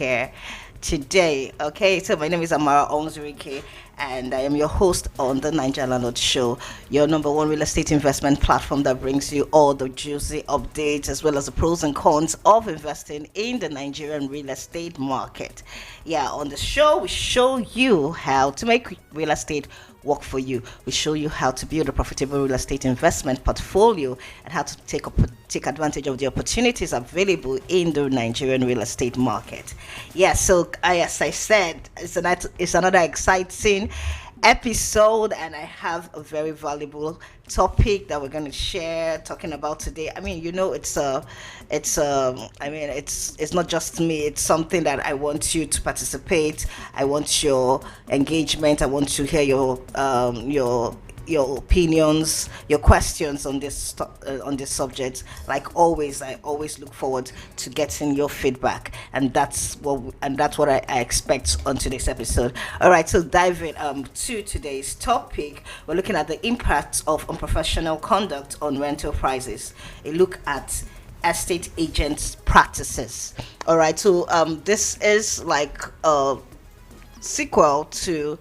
here today. Okay, so my name is Amara Onzurike, and I am your host on the Niger Landlord Show, your number one real estate investment platform that brings you all the juicy updates as well as the pros and cons of investing in the Nigerian real estate market. Yeah, on the show, we show you how to make real estate work for you. We show you how to build a profitable real estate investment portfolio and how to take advantage of the opportunities available in the Nigerian real estate market. Yeah, so as I said, it's another exciting episode, and I have a very valuable topic that we're going to share talking about today. I mean, it's not just me. It's something that I want you to participate. I want your engagement. I want to hear your opinions, your questions on this subject. Like always, I always look forward to getting your feedback, and that's what I expect on today's episode. All right, so diving to today's topic, we're looking at the impact of unprofessional conduct on rental prices. A look at estate agents' practices. All right, so this is like a sequel to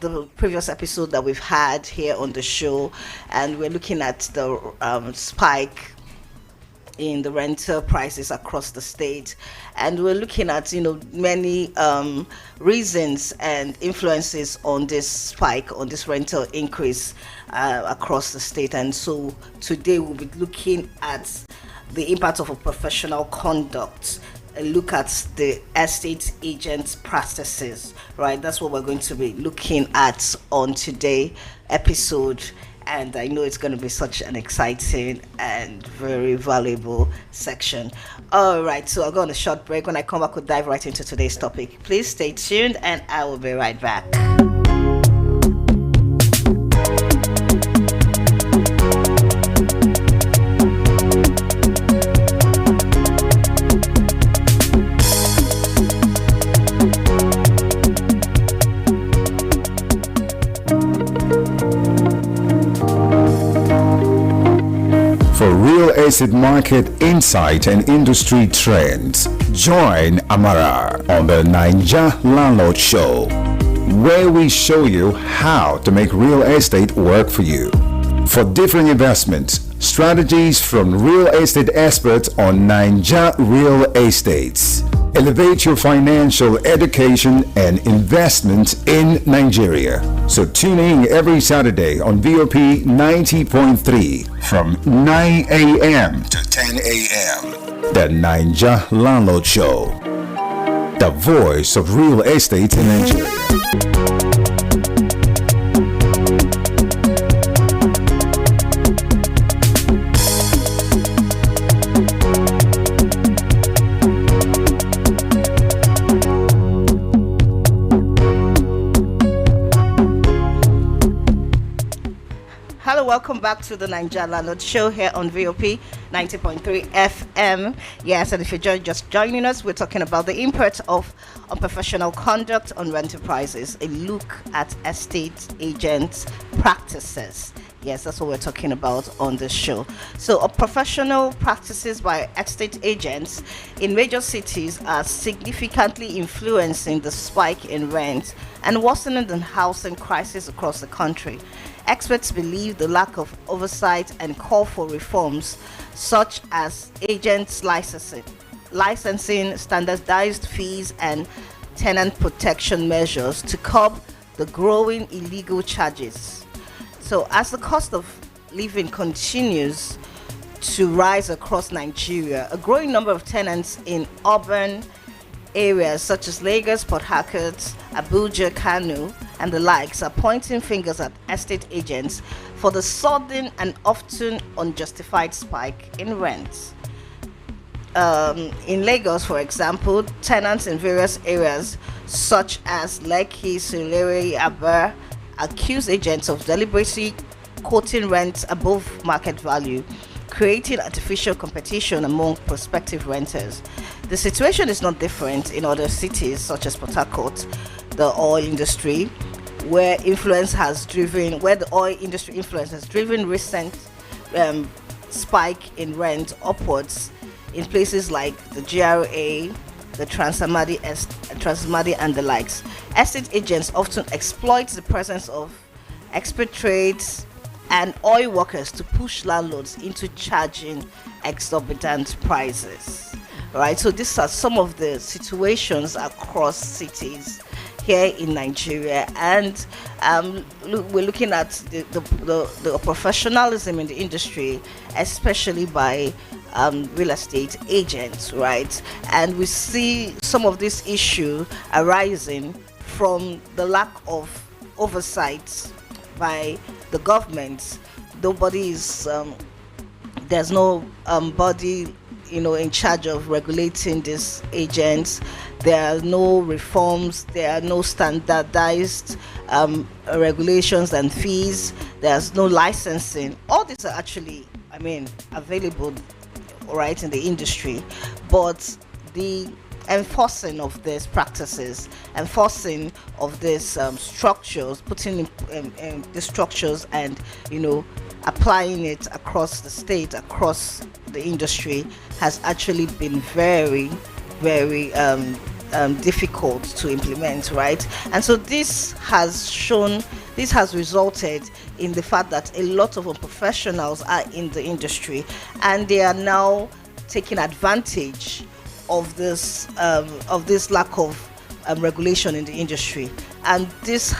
the previous episode that we've had here on the show, and we're looking at the spike in the rental prices across the state, and we're looking at many reasons and influences on this spike, on this rental increase across the state. And so today we'll be looking at the impact of a professional conduct, a look at the estate agents' practices, right? That's what we're going to be looking at on today's episode, and I know it's going to be such an exciting and very valuable section. All right, so I'll go on a short break. When I come back, we'll dive right into today's topic. Please stay tuned, and I will be right back. Real estate market insight and industry trends. Join Amara on the Niger Landlord Show, where we show you how to make real estate work for you. For different investments, strategies from real estate experts on Niger Real Estates. Elevate your financial education and investment in Nigeria. So tune in every Saturday on VOP 90.3 from 9 a.m. to 10 a.m. The Niger Landlord Show, the voice of real estate in Nigeria. Welcome back to the Niger Landlord Show here on VOP 90.3 FM. Yes, and if you're just joining us, we're talking about the impact of unprofessional conduct on rental prices. A look at estate agents' practices. Yes, that's what we're talking about on the show. So, professional practices by estate agents in major cities are significantly influencing the spike in rent and worsening the housing crisis across the country. Experts believe the lack of oversight and call for reforms such as agents licensing, standardized fees, and tenant protection measures to curb the growing illegal charges. So as the cost of living continues to rise across Nigeria, a growing number of tenants in urban areas such as Lagos, Port Harcourt, Abuja, Kano, and the likes are pointing fingers at estate agents for the sudden and often unjustified spike in rents. In Lagos, for example, tenants in various areas such as Lekki, Surulere, Aba accuse agents of deliberately quoting rents above market value, creating artificial competition among prospective renters. The situation is not different in other cities such as Port Harcourt, the oil industry, where the oil industry influence has driven recent spike in rent upwards in places like the GRA, the Transamadi and the likes. Estate agents often exploit the presence of expatriates and oil workers to push landlords into charging exorbitant prices. Right, so these are some of the situations across cities here in Nigeria, and we're looking at the professionalism in the industry, especially by real estate agents, right? And we see some of this issue arising from the lack of oversight by the government. Nobody is there's no body in charge of regulating these agents. There are no reforms, there are no standardized regulations and fees, there's no licensing. All these are actually, available, right, in the industry, but the enforcing of these practices, enforcing of these structures, putting in the structures and applying it across the state, across the industry, has actually been very, very difficult to implement, right? And so this has resulted in the fact that a lot of professionals are in the industry, and they are now taking advantage of this lack of regulation in the industry, and this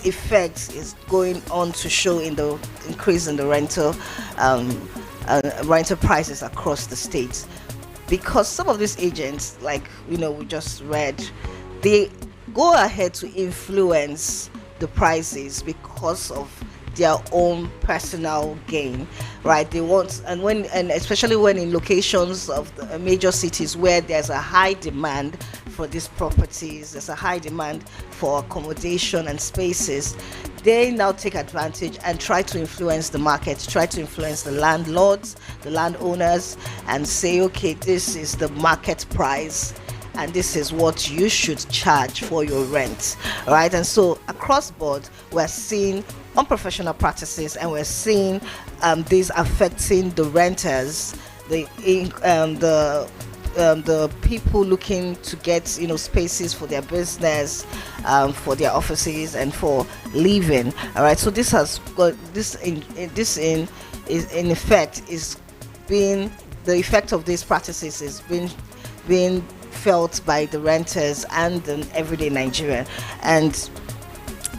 effect is going on to show in the increase in the rental prices across the states, because some of these agents, like we just read, they go ahead to influence the prices because of their own personal gain, right? They want, and especially when in locations of the major cities where there's a high demand for these properties, there's a high demand for accommodation and spaces, they now take advantage and try to influence the market, try to influence the landlords, the landowners, and say, okay, this is the market price and this is what you should charge for your rent, right? And so across board, we're seeing unprofessional practices, and we're seeing these affecting the renters, the people looking to get spaces for their business, for their offices, and for living. All right, so this has got in effect is being the effect of these practices is being felt by the renters and the everyday Nigerian. And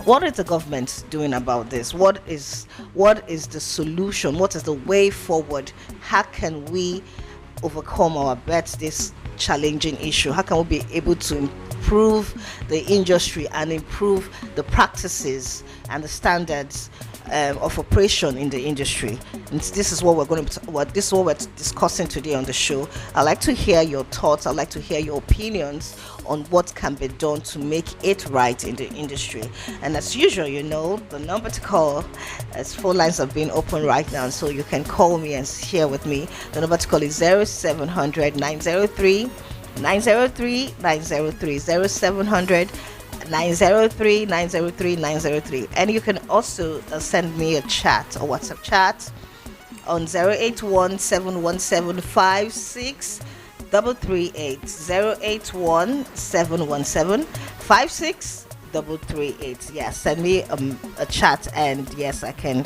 what is the government doing about this? What is the solution? What is the way forward? How can we overcome or abet this challenging issue? How can we be able to improve the industry and improve the practices and the standards of operation in the industry? And this is what we're discussing today on the show. I'd like to hear your thoughts. I'd like to hear your opinions on what can be done to make it right in the industry. And as usual, the number to call, as phone lines have been open right now, so you can call me and share with me. The number to call is 0700 903 903 903 0700 903 903 903. And you can also send me a chat, a WhatsApp chat, on 081 717 56338 081 717 56338. Yeah, send me a chat, and yes, I can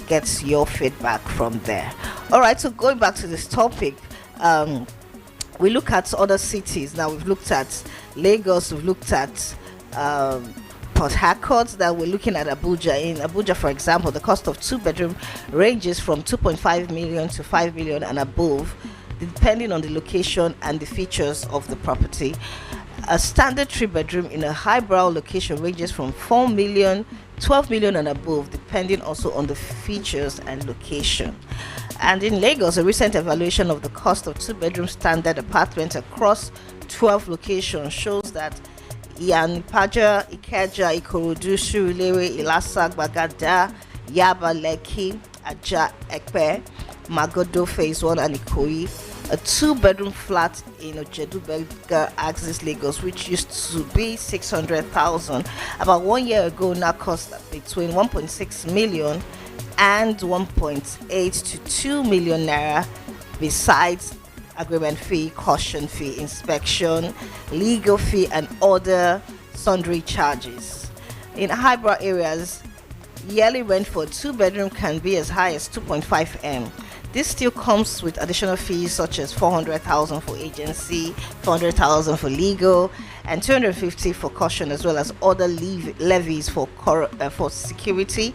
get your feedback from there. All right, so going back to this topic, we look at other cities. Now we've looked at Lagos, we've looked at Port Harcourt, that we're looking at Abuja. In Abuja, for example, the cost of 2-bedroom ranges from 2.5 million to 5 million and above, depending on the location and the features of the property. A standard 3-bedroom in a highbrow location ranges from 4 million, 12 million and above, depending also on the features and location. And in Lagos, a recent evaluation of the cost of 2-bedroom standard apartments across 12 locations shows that Iyanipaja, Ikeja, Ikorodu, Surulere, Ilasa, Gbagada, Yaba, Lekki, Aja, Ekpe, Magodo Phase 1 and Ikoyi. A 2-bedroom flat in Ojedubega, Axis, Lagos, which used to be 600,000 about 1 year ago, now costs between 1.6 million and 1.8 to 2 million naira, besides agreement fee, caution fee, inspection, legal fee, and other sundry charges. In highbrow areas, yearly rent for a two-bedroom can be as high as 2.5 m. This still comes with additional fees such as 400,000 for agency, 400,000 for legal, and 250 for caution, as well as other levies for security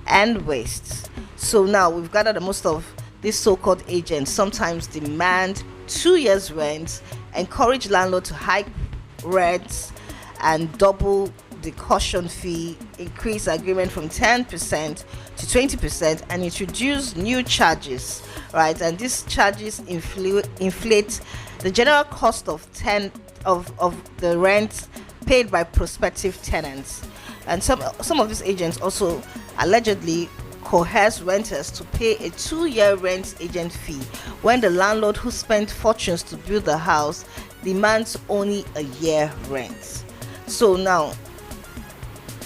and wastes. So now we've gathered that most of these so-called agents sometimes demand 2 years' rent, encourage landlord to hike rents, and double the caution fee, increase agreement from 10% to 20%, and introduce new charges, right? And these charges inflate the general cost of the rent paid by prospective tenants. And some of these agents also allegedly coerce renters to pay a 2-year rent agent fee when the landlord who spent fortunes to build the house demands only a year rent. So now,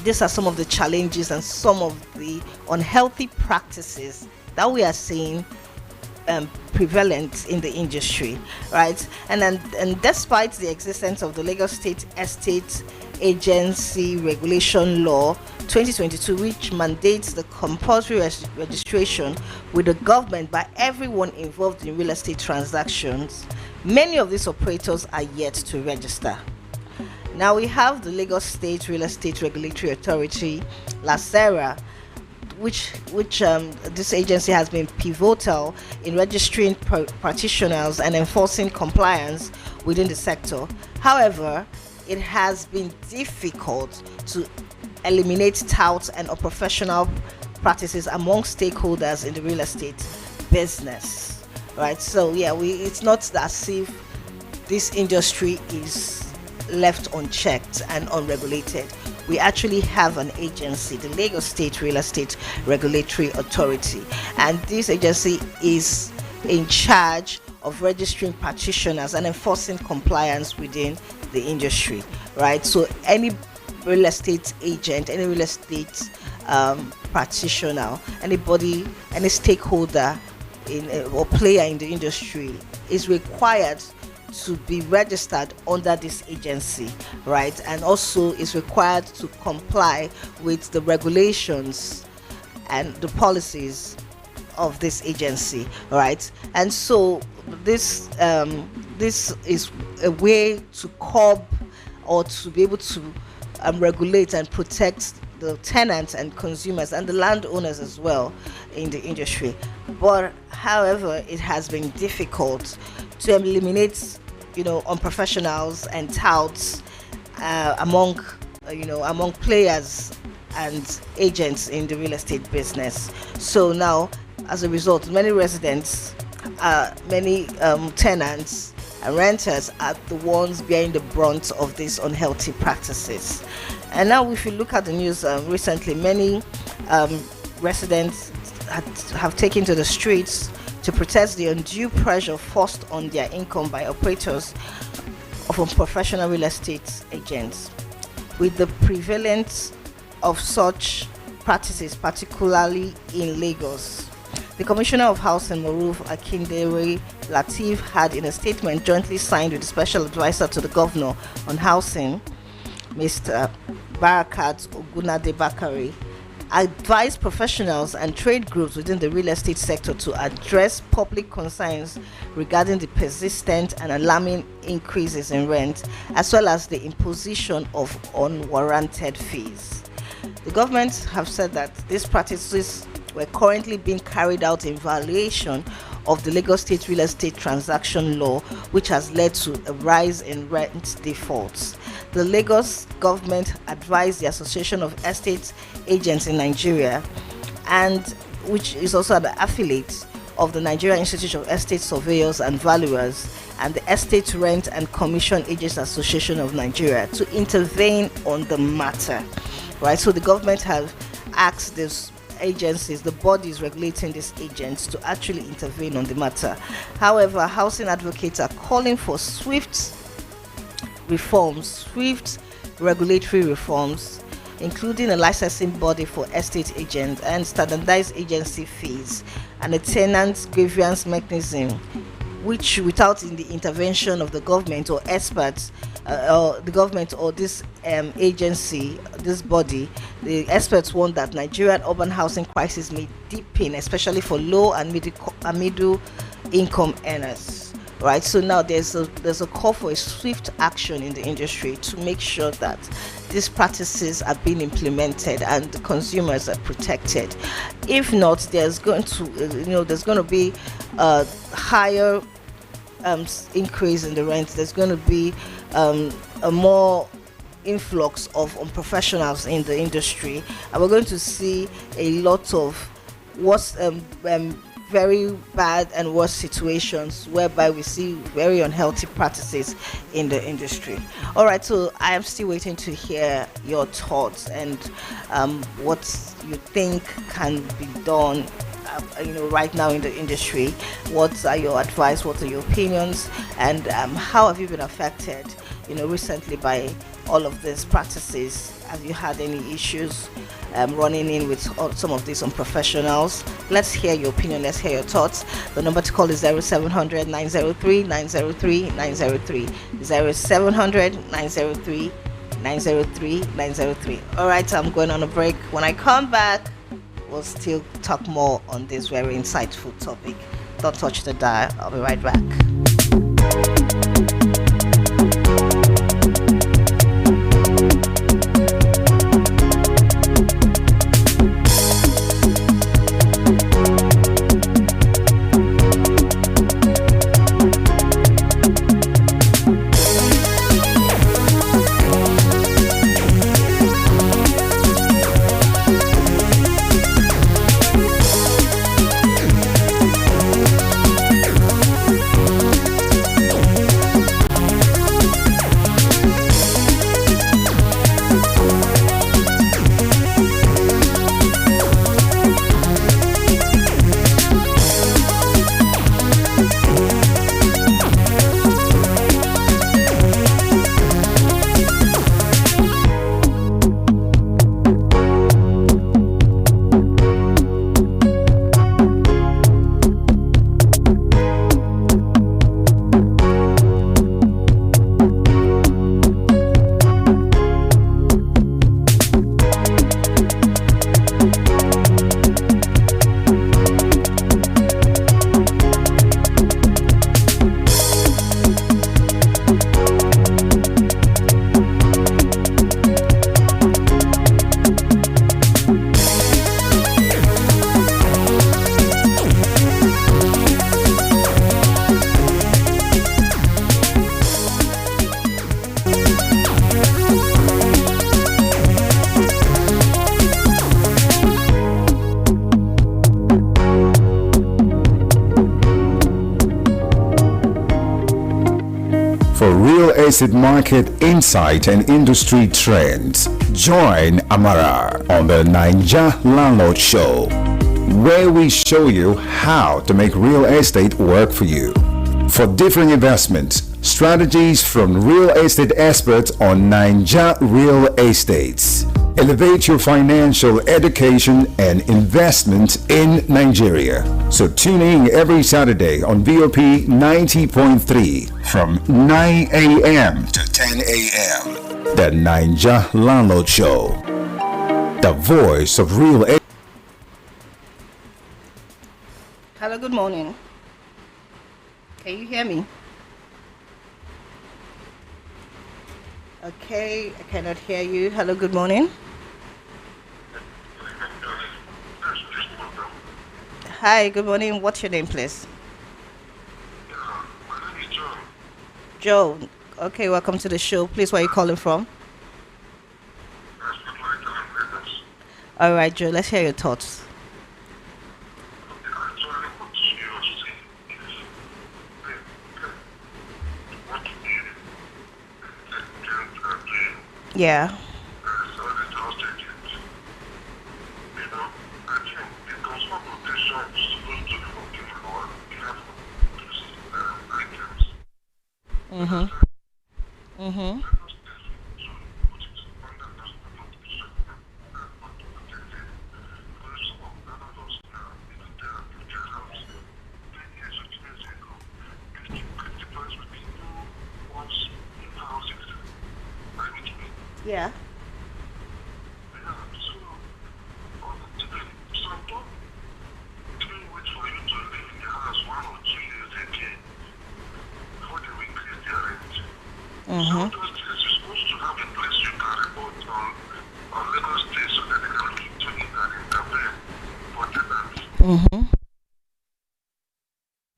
these are some of the challenges and some of the unhealthy practices that we are seeing prevalent in the industry, right? And despite the existence of the Lagos State Estate Agency Regulation Law 2022, which mandates the compulsory registration with the government by everyone involved in real estate transactions, many of these operators are yet to register. Now we have the Lagos State Real Estate Regulatory Authority, LASERA, which this agency has been pivotal in registering practitioners and enforcing compliance within the sector. However, it has been difficult to eliminate touts and unprofessional practices among stakeholders in the real estate business, right? So yeah, it's not as if this industry is left unchecked and unregulated. We actually have an agency, the Lagos State Real Estate Regulatory Authority, and this agency is in charge of registering practitioners and enforcing compliance within the industry, right? So any real estate agent, any real estate practitioner, anybody, any stakeholder or player in the industry is required to be registered under this agency, right? And also is required to comply with the regulations and the policies of this agency, right? And so this is a way to curb or to be able to regulate and protect the tenants and consumers and the landowners as well in the industry. But however, it has been difficult to eliminate unprofessionals and touts among players and agents in the real estate business. So now, as a result, many residents, many tenants and renters are the ones bearing the brunt of these unhealthy practices. And now, if you look at the news recently, many residents have taken to the streets to protest the undue pressure forced on their income by operators of unprofessional real estate agents. With the prevalence of such practices, particularly in Lagos, the Commissioner of Housing, Maruf Akindele Lateef, had in a statement jointly signed with the Special Advisor to the Governor on Housing, Mr. Barakat Ogunade Bakari, advised professionals and trade groups within the real estate sector to address public concerns regarding the persistent and alarming increases in rent, as well as the imposition of unwarranted fees. The government have said that these practices were currently being carried out in violation of the Lagos State Real Estate Transaction Law, which has led to a rise in rent defaults. The Lagos government advised the Association of Estate Agents in Nigeria, and which is also an affiliate of the Nigerian Institute of Estate Surveyors and Valuers and the Estate Rent and Commission Agents Association of Nigeria, to intervene on the matter, right? So the government have asked these agencies, the bodies regulating these agents, to actually intervene on the matter. However, housing advocates are calling for swift regulatory reforms, including a licensing body for estate agents and standardized agency fees and a tenant grievance mechanism which without in the intervention of the government or experts, or the government or this agency, this body, the experts warn that Nigerian urban housing crisis may deepen, especially for low and middle income earners. Right, so now there's a call for a swift action in the industry to make sure that these practices are being implemented and the consumers are protected. If not, there's going to be a higher increase in the rent. There's going to be a more influx of unprofessionals in the industry, and we're going to see a lot of what's very bad and worse situations whereby we see very unhealthy practices in the industry. All right, so I am still waiting to hear your thoughts and what you think can be done. Right now in the industry, what are your advice? What are your opinions? And how have you been affected, recently by all of these practices? Have you had any issues running in with some of these unprofessionals? Let's hear your opinion. Let's hear your thoughts. The number to call is 0700 903 903 903. 0700 903 903 903. All right, I'm going on a break. When I come back, we'll still talk more on this very insightful topic. Don't touch the dial. I'll be right back. For real estate market insight and industry trends, join Amara on the Ninja Landlord Show, where we show you how to make real estate work for you. For different investments, strategies from real estate experts on Ninja Real Estates. Elevate your financial education and investment in Nigeria. So tune in every Saturday on VOP 90.3 from 9 a.m. to 10 a.m. The Ninja Landlord Show. The voice of real estate. Hello, good morning. Can you hear me? Okay, I cannot hear you. Hello, good morning. Hi, good morning. What's your name, please? Joe. Okay, welcome to the show. Please, where are you calling from? All right, Joe, let's hear your thoughts. Yeah. Mhm. Mhm. Yeah. Yeah, so some don't even wait for you to live in the house 1 or 2 years again before they will increase their rent. So Mm-hmm. those things you're supposed to have a place you can report on Lagos State so that they can look into it and intervene for tenants. Mm-hmm.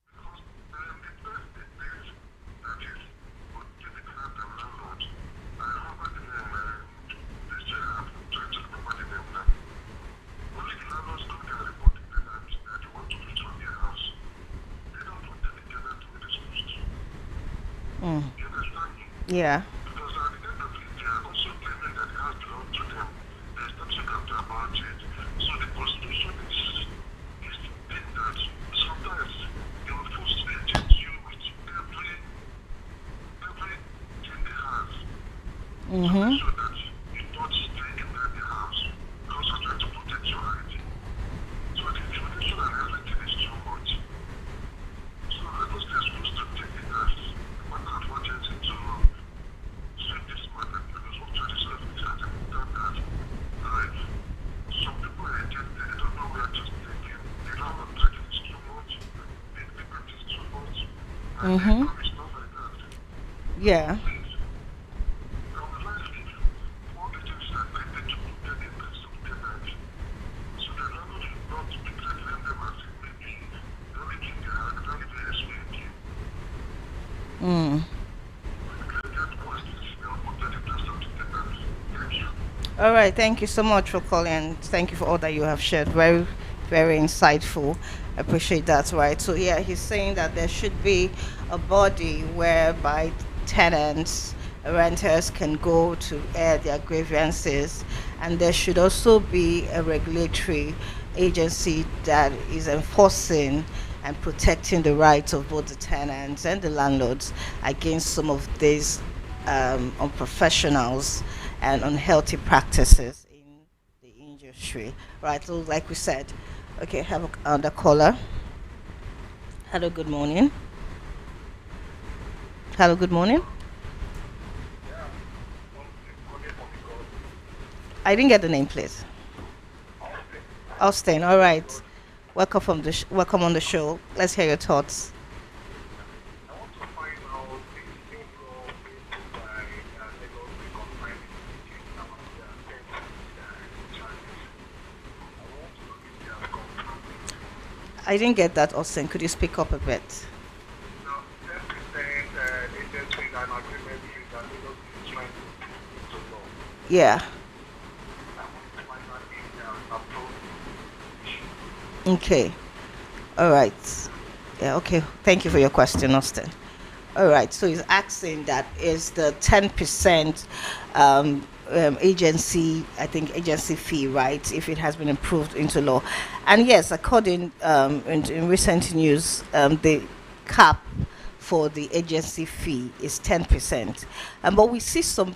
Because the best thing is that is both the tenant and landlord. I remember the name they say I'm trying to remember the name now. Only the landlords go there and report the tenant that they want to live from their house. They don't protect the tenant where they're supposed to. Mm. You understand me? Yeah. Because at the end of it, they are also claiming that the house belongs to them. There's nothing you can do about it. So the constitution is the thing that sometimes they will frustrate you with everything they have to Mm-hmm. make sure that you're not staying in the house because you're trying to protect your right. So the intimidation and everything is too much. So Lagos State is supposed to take it as a matter of urgency to sweep this market because what tradition is at the time that like some people are just they don't know where to take it. The landlord taking is too much, the payment is too much, and the Mm-hmm. income is not like that. So Yeah. please, I would like if all agencies are created to protect the interests of tenants so that landlord will not be threatening them as if maybe the only thing they have, the only thing is with you. Mm. Let that questions, they will protect the interests of the tenants. Thank you. All right. Thank you so much for calling. And thank you for all that you have shared. Very, very insightful. I appreciate that. Right. So yeah, he's saying that there should be a body whereby tenants, renters can go to air their grievances, and there should also be a regulatory agency that is enforcing and protecting the rights of both the tenants and the landlords against some of these unprofessionals and unhealthy practices in the industry. Right, so like we said, okay, have another caller. Hello, good morning. Hello, good morning. I didn't get the name, please. Austin, all right. Welcome from welcome on the show. Let's hear your thoughts. I want to find out this new law being put by Lagos State concerning reducing some of their charges. I want to know if they have confirmed it. I didn't get that, Austin. Could you speak up a bit? Now, 10% agency and agreement that Lagos State is trying to put into law. Yeah. I want to find out if they have approved Okay. All right. Yeah. Okay. Thank you for your question, Austin. All right. So he's asking that is the 10% agency, I think agency fee, right? If it has been approved into law, and yes, according in recent news, the cap for the agency fee is 10%, but we see some.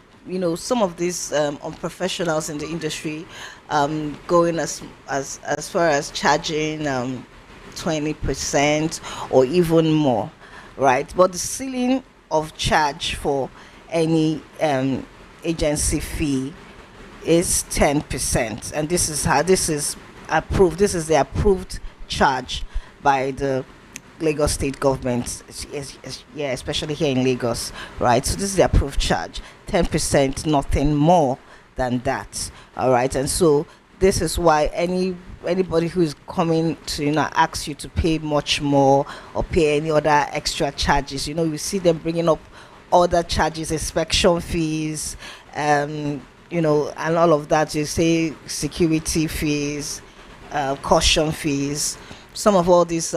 Some of these unprofessionals in the industry going as far as charging 20% or even more, right? But the ceiling of charge for any agency fee is 10%, and this is how this is approved. This is the approved charge by the Lagos state government, yeah, especially here in Lagos, right? So this is the approved charge, 10%, nothing more than that, all right? And so this is why anybody who is coming to ask you to pay much more or pay any other extra charges, you see them bringing up other charges, inspection fees, and all of that. You say security fees, caution fees, some of all these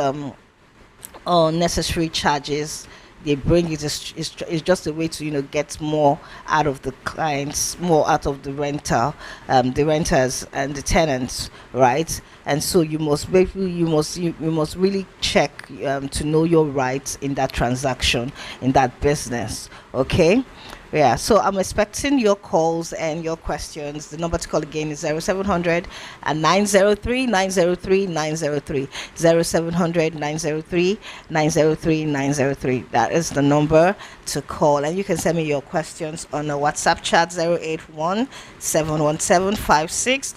unnecessary charges they bring. Is just a way to get more out of the clients, more out of the renters and the tenants, right? And so you must really check to know your rights in that transaction, in that business. Okay. Yeah, so I'm expecting your calls and your questions. The number to call again is 0700 and 903 903 903 0700 903 903 903. That is the number to call, and you can send me your questions on a WhatsApp chat 081 717 56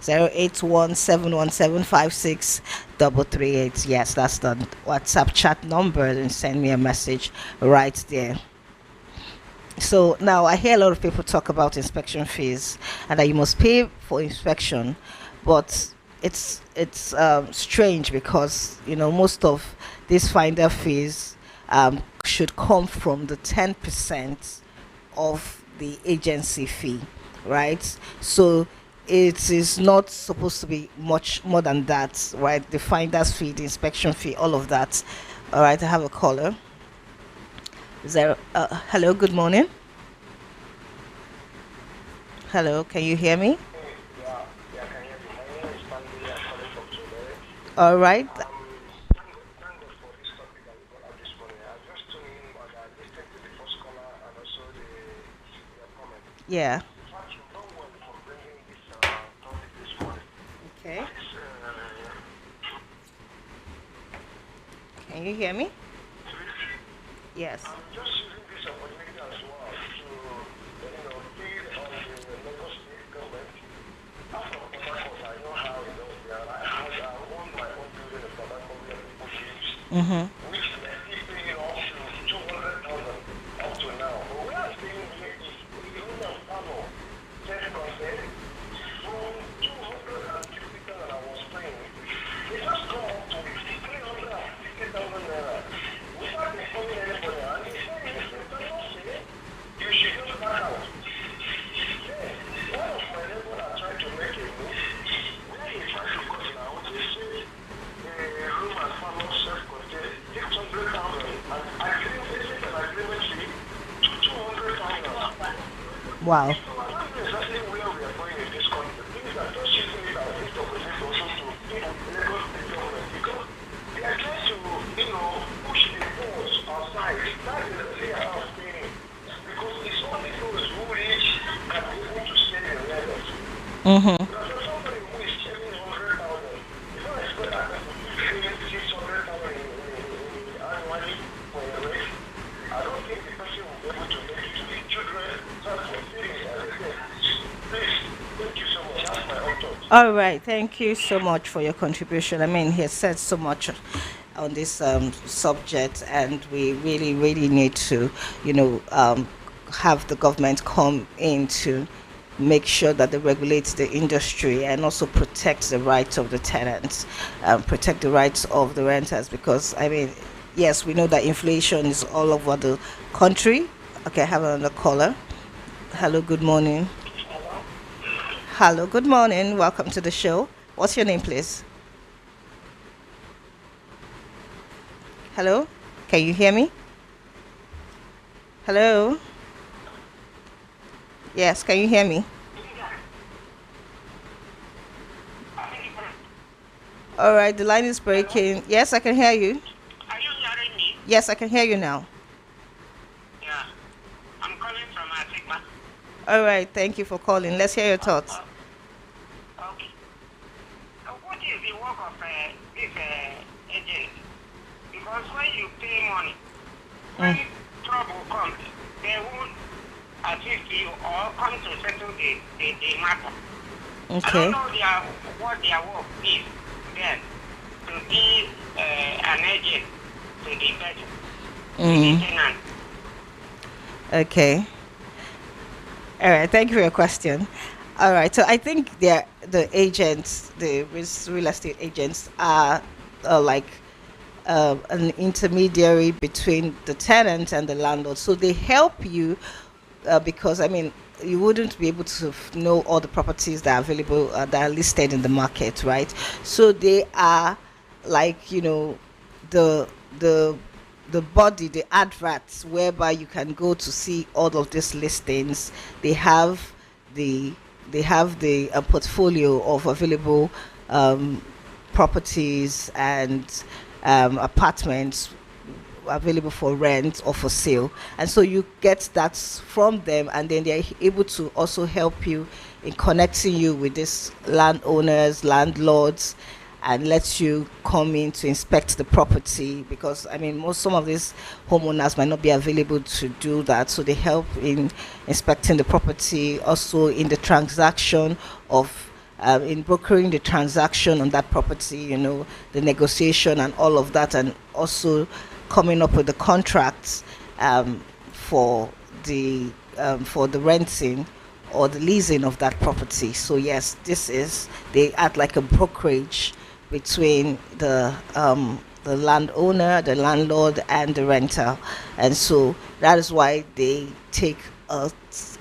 081 717 56 Yes, that's the WhatsApp chat number, and send me a message right there. So now I hear a lot of people talk about inspection fees and that you must pay for inspection, but it's strange because most of these finder fees should come from the 10% of the agency fee, right? So it is not supposed to be much more than that, right? The finder's fee, the inspection fee, all of that. All right, I have a caller. Zero. Hello. Good morning. Hello. Can you hear me? Yeah, yeah, can you hear me? My name is Stanley. I'm calling from Tulare. All right. Thank God for this topic that we got out this morning. I just tuned in and I listened to the first caller and also the comment. Yeah. In fact, you know well for bringing this topic this morning. Okay. It's, Can you hear me? Yes. I'm just using this opportunity as well to, plead on the Lagos State government. After Port Harcourt, I know how it does there. I own my own building in Port Harcourt where people live, Mhm. which we are still paying up to 200,000 up to now. But we are staying here is we own a panel, 10%, from 250,000 I was paying. They just go up to 350,000 naira. Without informing anybody, and he said, you should just back out. Then, one of my neighbors are trying to make a move. Where he tries to cut now, they say the room and panel self-contained 600,000 and agreement, an agreement fee to 200,000. Wow. So I don't know exactly where we are going in this country. Things are just using it as a document also to Lagos State government because they are trying to, push the poles outside. That is the thing I'm saying. Because it's only those who reach can be able to stay in Lagos. Mhm. Because if somebody who is saving 100,000, you don't expect that person to be saving 600,000 annually for a race. I don't think the person will be able to make it to the children. That's what saving, as I said. Please, thank you so much. That's my own thought. All right. Thank you so much for your contribution. I mean, he has said so much on this subject, and we really, really need to, have the government come in to make sure that they regulate the industry and also protect the rights of the tenants, protect the rights of the renters. Because I mean, yes, we know that inflation is all over the country. Okay, I have another caller. Hello. Good morning. Hello. Good morning. Welcome to the show. What's your name, please? Hello. Can you hear me? Hello. Yes. Can you hear me? All right. The line is breaking. Yes, I can hear you. Are you hearing me? Yes, I can hear you now. Yeah. I'm calling from Atikpa. All right. Thank you for calling. Let's hear your thoughts. Okay. What is the work of this agent? Because when you pay money, when trouble comes, they won't assist you or come to settle the matter. I Okay. don't know what their work is then to be an agent to the person, to the tenant. Okay. All right. Thank you for your question. All right. So I think the agents, the real estate agents, are like an intermediary between the tenant and the landlord. So they help you because I mean you wouldn't be able to know all the properties that are available that are listed in the market, right? So they are like the the the body, the adverts whereby you can go to see all of these listings. They have the portfolio of available properties and apartments available for rent or for sale, and so you get that from them, and then they're able to also help you in connecting you with these landowners, landlords, and lets you come in to inspect the property, because I mean most some of these homeowners might not be available to do that, so they help in inspecting the property, also in the transaction of in brokering the transaction on that property, the negotiation and all of that, and also coming up with the contracts for the renting or the leasing of that property. So yes, this is they act like a brokerage between the landowner, the landlord, and the renter, and so that is why they take a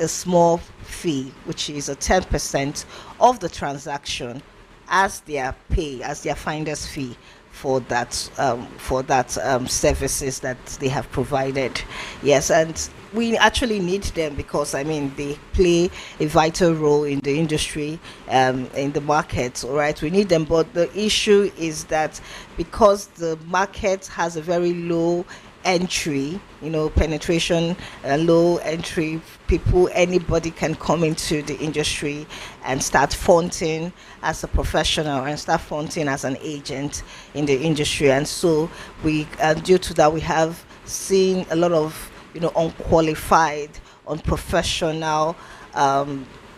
small fee, which is a 10% of the transaction, as their pay, as their finder's fee for that services that they have provided. Yes, and we actually need them because I mean they play a vital role in the industry, in the market. All right, we need them, but the issue is that because the market has a very low entry, penetration, low entry, people, anybody can come into the industry and start fronting as a professional and start fronting as an agent in the industry. And so we due to that we have seen a lot of unqualified, unprofessional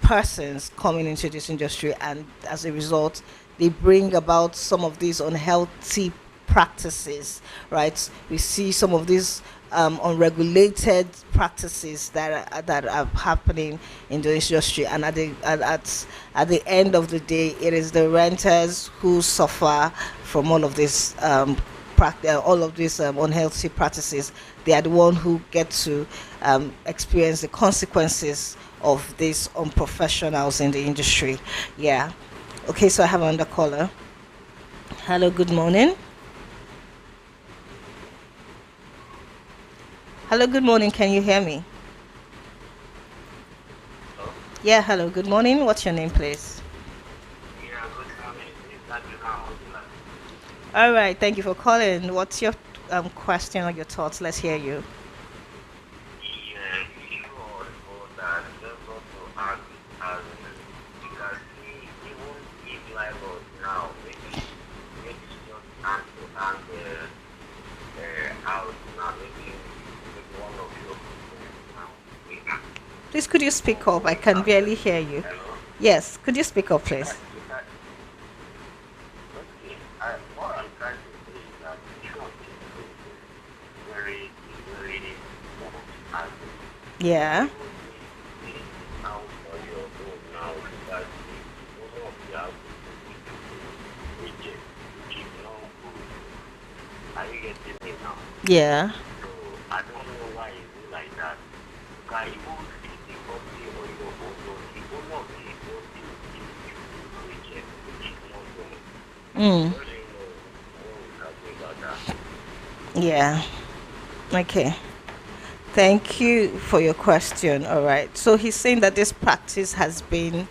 persons coming into this industry, and as a result they bring about some of these unhealthy practices, right? We see some of these unregulated practices that are happening in the industry, and at the end of the day, it is the renters who suffer from all of this unhealthy practices. They are the one who get to experience the consequences of these unprofessionals in the industry. Yeah. Okay, so I have another caller. Hello, good morning. Hello, good morning. Can you hear me? Yeah, hello, good morning. What's your name, please? Yeah, good morning. This is Adrian Odula. All right, thank you for calling. What's your question or your thoughts? Let's hear you. Yeah, you or that just want to ask as because even if like us now, maybe it's just hand to hand out now, maybe one of your now. Please, could you speak up? I can barely hear you. Hello? Yes, could you speak up, please? Okay, what I'm trying to say is that trust is very important. And Yeah. now for your own now, that the owner of the house which is not good. Are you getting me now? Yeah. So I don't know why it's like that. Because you won't see the company or your owner, the owner of the property will reject, which is not good. Mm. Don't you know what we can do about that? Yeah. Okay. Thank you for your question. All right. So he's saying that this practice has been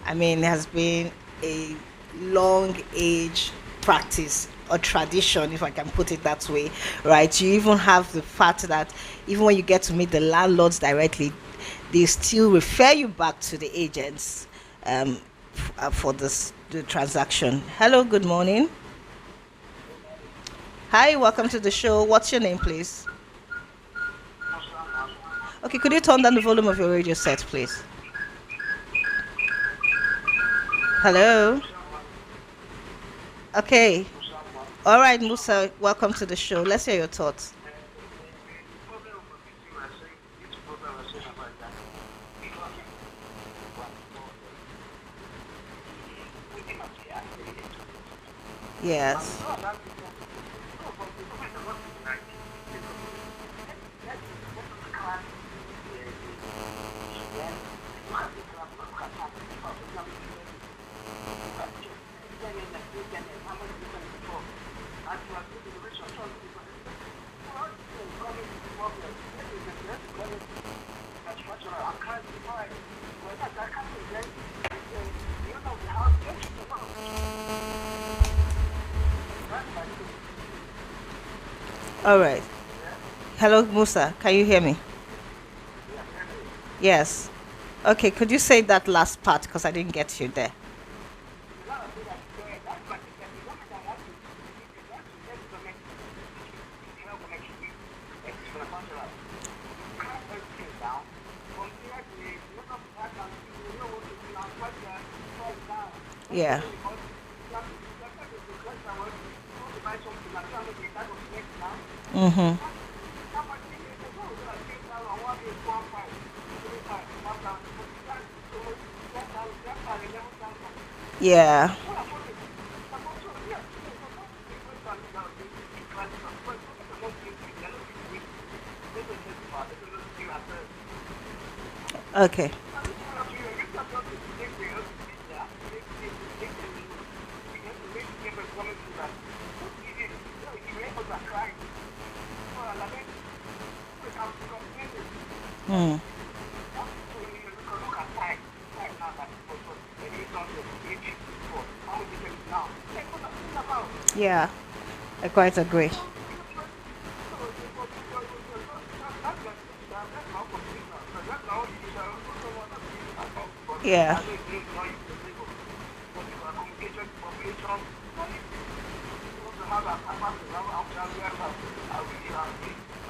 a long age practice or tradition, if I can put it that way, right? You even have the fact that even when you get to meet the landlords directly, they still refer you back to the agents for the transaction. Hello, good morning. Hi, welcome to the show. What's your name, please? Okay, could you turn down the volume of your radio set, please? Hello. Okay. All right, Musa, welcome to the show. Let's hear your thoughts. Yes. All right. Hello, Musa. Can you hear me? Yes. Okay. Could you say that last part because I didn't get you there? Yeah. Mhm. Yeah. Okay. Mm. Yeah. I quite agree. Yeah.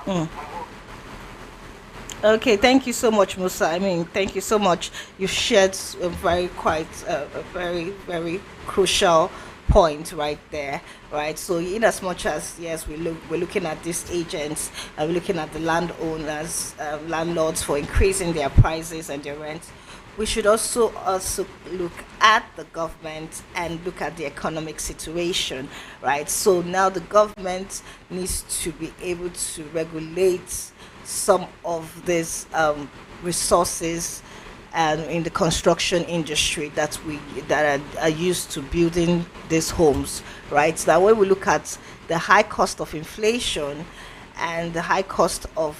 Mm. Okay, thank you so much, Musa. I mean, thank you so much. You shared a very quite a very very crucial point right there, right? So, in as much as yes, we're looking at these agents, we're looking at the landowners, landlords for increasing their prices and their rents. We should also look at the government and look at the economic situation, right? So now the government needs to be able to regulate some of these resources and in the construction industry that are used to building these homes, right? So that when we look at the high cost of inflation and the high cost of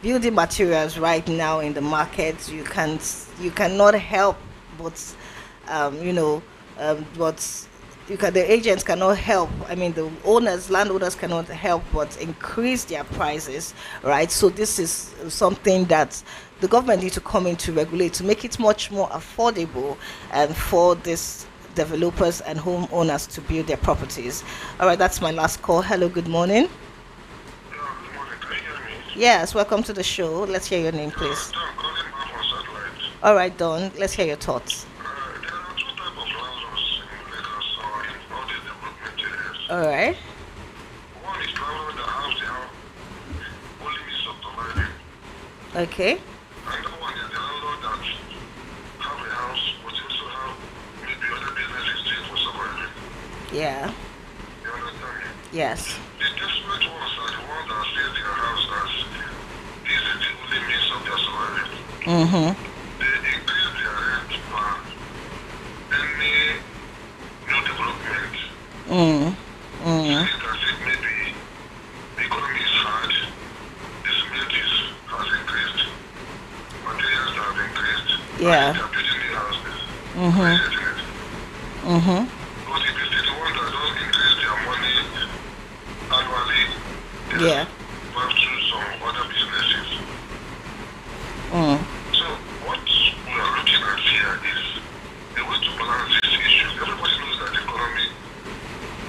building materials right now in the market, you cannot help but you know but the agents cannot help. I mean, the landowners cannot help but increase their prices, right? So this is something that the government needs to come in to regulate to make it much more affordable and for these developers and homeowners to build their properties. All right, that's my last call. Hello, good morning. Good morning. Can you hear me? Yes, welcome to the show. Let's hear your name, please. I'm calling back from satellite. All right, Don, let's hear your thoughts. There are two types of landlords in Lagos or in all these development areas. All right. One is landlord that has their only means of surviving. Okay. Another one is the landlord that have a house but also have maybe other businesses doing for surviving. Yeah. You understand me? Yes. The desperate ones are the ones that see their house as this is the only means of their surviving. Mm-hmm. They increase their rent per any new development. Mm. Saying Mm. as if maybe the economy is hard, the cement has increased, materials have increased, and they Yeah. are building new houses. Mm-hmm. Creating it. Mm-hmm. But if you see the ones that don't increase their money annually, they Yeah. have to some other businesses. Mm. So what we are looking at here is a way to balance these issues. Everybody knows that the economy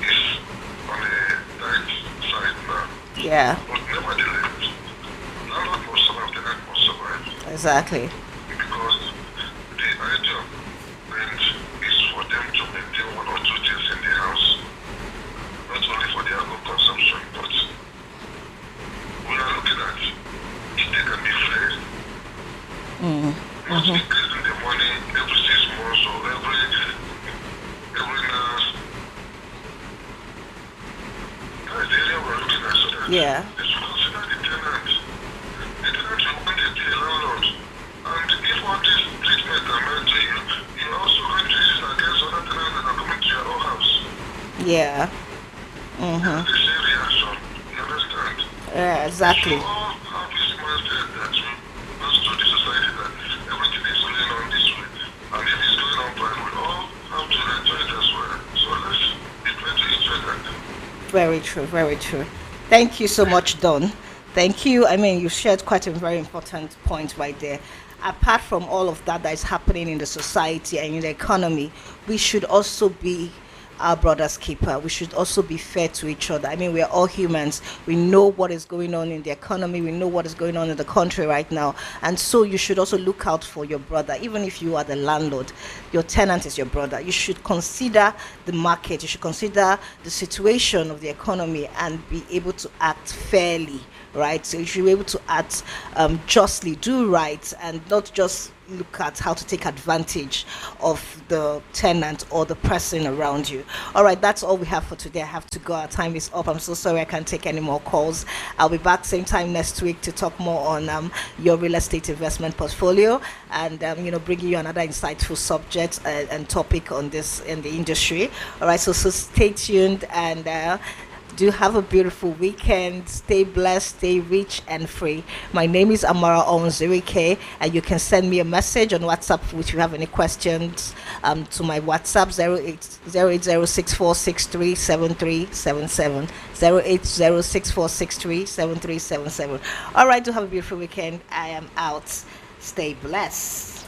is on a tight side now. Yeah. But nevertheless, landlord must survive, tenant must survive. Exactly. Because the idea of rent is for them to maintain one or two things in the house, not only for their own consumption, but we are looking at if they can be fair, Mm. not Mm-hmm. increasing the money every 6 months or every now. That's the area we're looking at so that Yeah. they should consider the tenant. The tenant will want the landlord. And if all this treatment are meant to you, you're also going to use it against other tenants that are coming to your own house. Yeah. That's Mm-hmm. the same reaction. You understand? Yeah. We Exactly. should all have this mindset that we pass to the society that everything is going on this way. And if it's going on fine, we all have to enjoy it as well. So let's be trying to enjoy that. Very true. Very true. Thank you so much, Don. Thank you. I mean, you shared quite a very important point right there. Apart from all of that is happening in the society and in the economy, we should also be our brother's keeper. We should also be fair to each other. I mean, we are all humans. We know what is going on in the economy. We know what is going on in the country right now. And so you should also look out for your brother. Even if you are the landlord, your tenant is your brother. You should consider the market. You should consider the situation of the economy and be able to act fairly, right? So you should be able to act justly, do right, and not just look at how to take advantage of the tenant or the person around you. All right, that's all we have for today. I have to go. Our time is up. I'm so sorry I can't take any more calls. I'll be back same time next week to talk more on your real estate investment portfolio and bringing you another insightful subject and topic on this in the industry. All right, so stay tuned and do have a beautiful weekend. Stay blessed, stay rich and free. My name is Amara Onzirike, and you can send me a message on WhatsApp if you have any questions to my WhatsApp 08064637377 08064637377. All right, do have a beautiful weekend. I am out. Stay blessed.